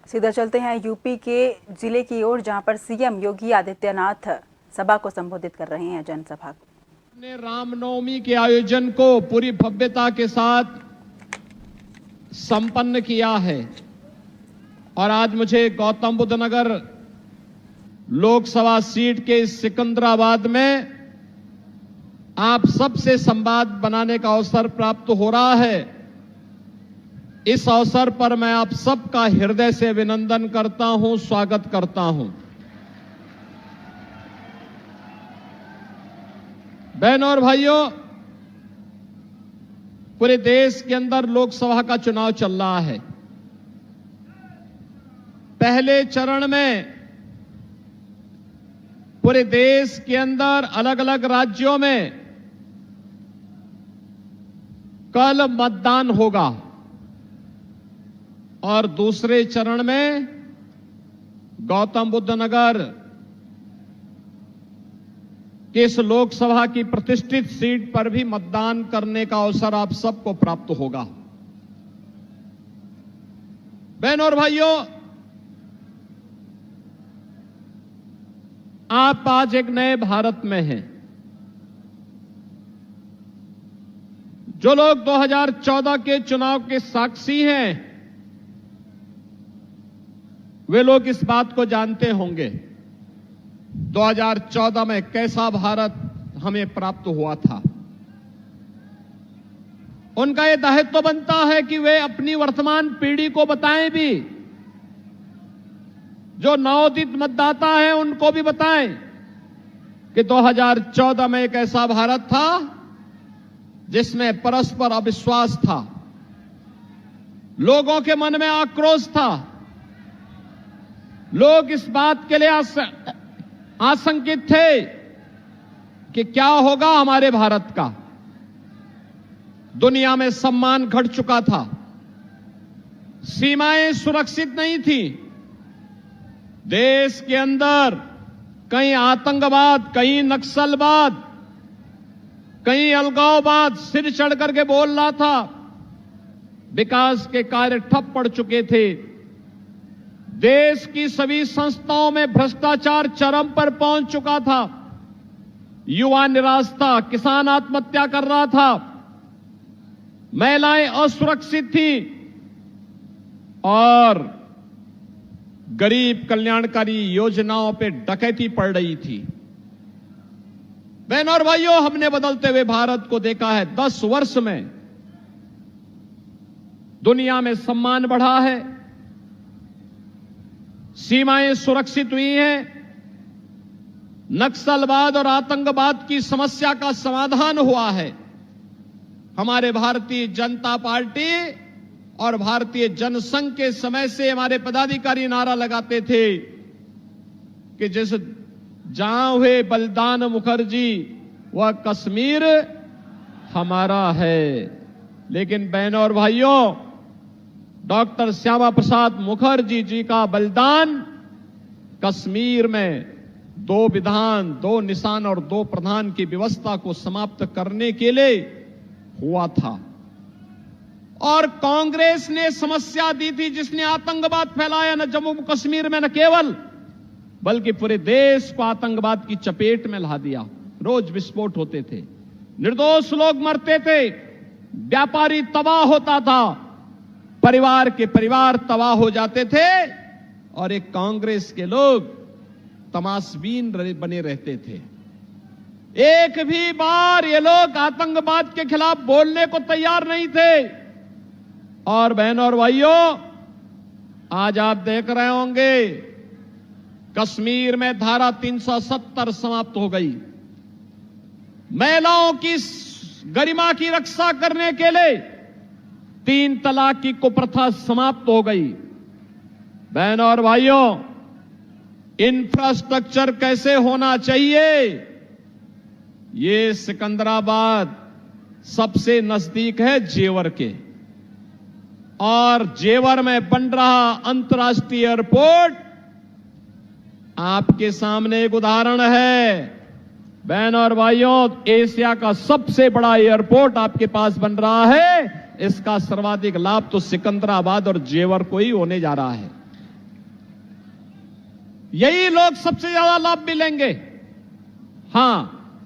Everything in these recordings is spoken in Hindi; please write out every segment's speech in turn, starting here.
सीधा चलते हैं यूपी के जिले की ओर, जहां पर सीएम योगी आदित्यनाथ सभा को संबोधित कर रहे हैं। जनसभा ने रामनवमी के आयोजन को पूरी भव्यता के साथ संपन्न किया है और आज मुझे गौतम बुद्ध नगर लोकसभा सीट के सिकंदराबाद में आप सबसे संवाद बनाने का अवसर प्राप्त हो रहा है। इस अवसर पर मैं आप सबका हृदय से अभिनंदन करता हूं, स्वागत करता हूं। बहनों और भाइयों, पूरे देश के अंदर लोकसभा का चुनाव चल रहा है। पहले चरण में पूरे देश के अंदर अलग अलग राज्यों में कल मतदान होगा और दूसरे चरण में गौतम बुद्ध नगर कि इस लोकसभा की प्रतिष्ठित सीट पर भी मतदान करने का अवसर आप सबको प्राप्त होगा। बहनों और भाइयों, आप आज एक नए भारत में हैं। जो लोग 2014 के चुनाव के साक्षी हैं, वे लोग इस बात को जानते होंगे 2014 में कैसा भारत हमें प्राप्त हुआ था। उनका यह दायित्व बनता है कि वे अपनी वर्तमान पीढ़ी को बताएं भी, जो नवोदित मतदाता हैं उनको भी बताएं कि 2014 में एक ऐसा भारत था जिसमें परस्पर अविश्वास था, लोगों के मन में आक्रोश था, लोग इस बात के लिए आशंकित थे कि क्या होगा हमारे भारत का। दुनिया में सम्मान घट चुका था, सीमाएं सुरक्षित नहीं थी, देश के अंदर कहीं आतंकवाद, कहीं नक्सलवाद, कहीं अलगाववाद सिर चढ़ करके बोल रहा था, विकास के कार्य ठप पड़ चुके थे, देश की सभी संस्थाओं में भ्रष्टाचार चरम पर पहुंच चुका था, युवा निराश था, किसान आत्महत्या कर रहा था, महिलाएं असुरक्षित थी और गरीब कल्याणकारी योजनाओं पे डकैती पड़ रही थी। बहनों और भाइयों, हमने बदलते हुए भारत को देखा है। 10 वर्ष में दुनिया में सम्मान बढ़ा है, सीमाएं सुरक्षित हुई हैं, नक्सलवाद और आतंकवाद की समस्या का समाधान हुआ है। हमारे भारतीय जनता पार्टी और भारतीय जनसंघ के समय से हमारे पदाधिकारी नारा लगाते थे कि जिस जहां हुए बलिदान मुखर्जी वह कश्मीर हमारा है। लेकिन बहनों और भाइयों, डॉक्टर श्यामा प्रसाद मुखर्जी जी का बलिदान कश्मीर में 2 विधान, 2 निशान और 2 प्रधान की व्यवस्था को समाप्त करने के लिए हुआ था। और कांग्रेस ने समस्या दी थी जिसने आतंकवाद फैलाया, न जम्मू कश्मीर में न केवल बल्कि पूरे देश को आतंकवाद की चपेट में ला दिया। रोज विस्फोट होते थे, निर्दोष लोग मरते थे, व्यापारी तबाह होता था, परिवार के परिवार तबाह हो जाते थे और एक कांग्रेस के लोग तमाशबीन बने रहते थे। एक भी बार ये लोग आतंकवाद के खिलाफ बोलने को तैयार नहीं थे। और बहनों और भाइयों, आज आप देख रहे होंगे कश्मीर में धारा 370 समाप्त हो गई। महिलाओं की गरिमा की रक्षा करने के लिए 3 तलाक की कुप्रथा समाप्त हो गई। बहनों और भाइयों, इंफ्रास्ट्रक्चर कैसे होना चाहिए, ये सिकंदराबाद सबसे नजदीक है जेवर के, और जेवर में बन रहा अंतर्राष्ट्रीय एयरपोर्ट आपके सामने एक उदाहरण है। बहनों और भाइयों, एशिया का सबसे बड़ा एयरपोर्ट आपके पास बन रहा है। इसका सर्वाधिक लाभ तो सिकंदराबाद और जेवर को ही होने जा रहा है। यही लोग सबसे ज्यादा लाभ भी लेंगे। हां,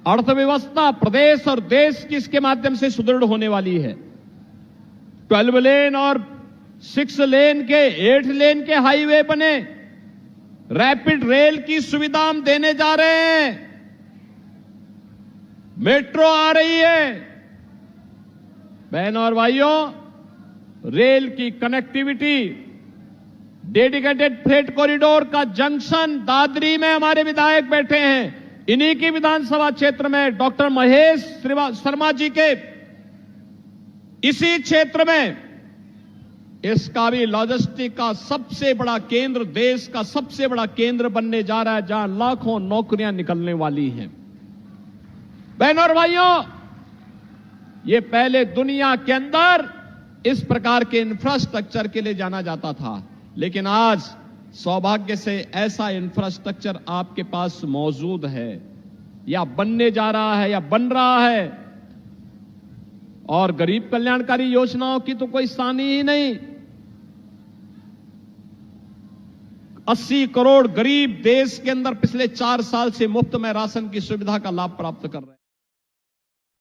अर्थव्यवस्था प्रदेश और देश की इसके माध्यम से सुदृढ़ होने वाली है। 12 लेन और 6 लेन के 8 लेन के हाईवे बने, रैपिड रेल की सुविधा हम देने जा रहे हैं, मेट्रो आ रही है। बहनों और भाइयों, रेल की कनेक्टिविटी, डेडिकेटेड फ्रेट कॉरिडोर का जंक्शन दादरी में हमारे विधायक बैठे हैं, इन्हीं की विधानसभा क्षेत्र में डॉक्टर महेश शर्मा जी के इसी क्षेत्र में इसका भी लॉजिस्टिक का सबसे बड़ा केंद्र, देश का सबसे बड़ा केंद्र बनने जा रहा है, जहां लाखों नौकरियां निकलने वाली हैं। बहनों और भाइयों, ये पहले दुनिया के अंदर इस प्रकार के इंफ्रास्ट्रक्चर के लिए जाना जाता था, लेकिन आज सौभाग्य से ऐसा इंफ्रास्ट्रक्चर आपके पास मौजूद है, या बनने जा रहा है या बन रहा है। और गरीब कल्याणकारी योजनाओं की तो कोई सानी ही नहीं। 80 करोड़ गरीब देश के अंदर पिछले 4 साल से मुफ्त में राशन की सुविधा का लाभ प्राप्त कर रहे हैं।